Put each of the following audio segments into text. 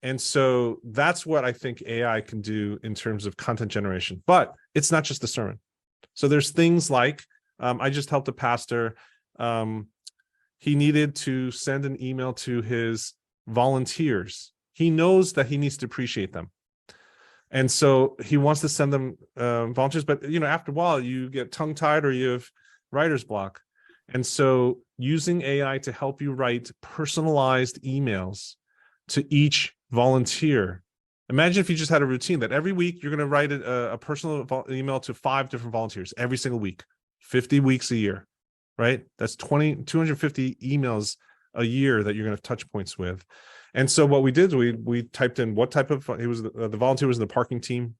And so that's what I think AI can do in terms of content generation. But it's not just the sermon. So there's things like, I just helped a pastor. He needed to send an email to his volunteers. He knows that he needs to appreciate them. And so he wants to send them volunteers, but after a while you get tongue-tied or you have writer's block. And so using AI to help you write personalized emails to each volunteer. Imagine if you just had a routine that every week you're going to write a personal email to 5 different volunteers every single week, 50 weeks a year, right? That's 250 emails a year that you're going to have touch points with. And so what we did, we typed in what type of, the volunteer was in the parking team,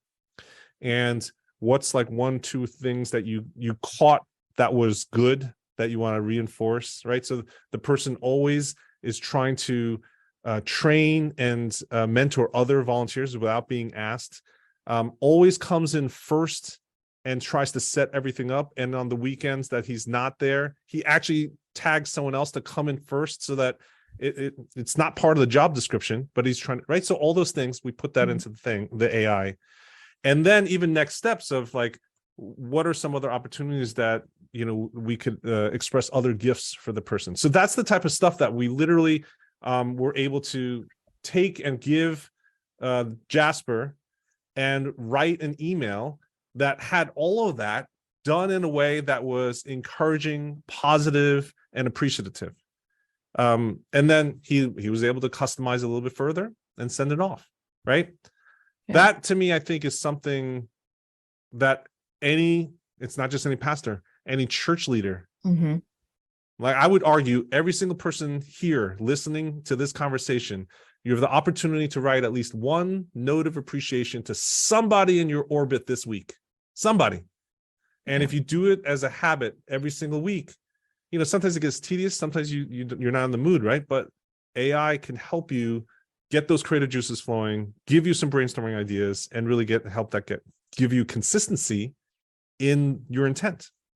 and what's like 1-2 things that you caught that was good that you want to reinforce, right? So the person always is trying to train and mentor other volunteers without being asked, always comes in first and tries to set everything up. And on the weekends that he's not there, he actually tags someone else to come in first so that it's not part of the job description, but he's trying, right? So all those things, we put that into the AI. And then even next steps of like, what are some other opportunities that, we could express other gifts for the person. So that's the type of stuff that we literally were able to take and give Jasper and write an email that had all of that done in a way that was encouraging, positive, and appreciative. And then he was able to customize a little bit further and send it off, right? Yeah. That to me, I think, is something that it's not just any pastor, any church leader. Like I would argue every single person here listening to this conversation, you have the opportunity to write at least one note of appreciation to somebody in your orbit this week, somebody. And if you do it as a habit every single week, sometimes it gets tedious. Sometimes you're not in the mood, right? But AI can help you get those creative juices flowing, give you some brainstorming ideas, and really give you consistency in your intent.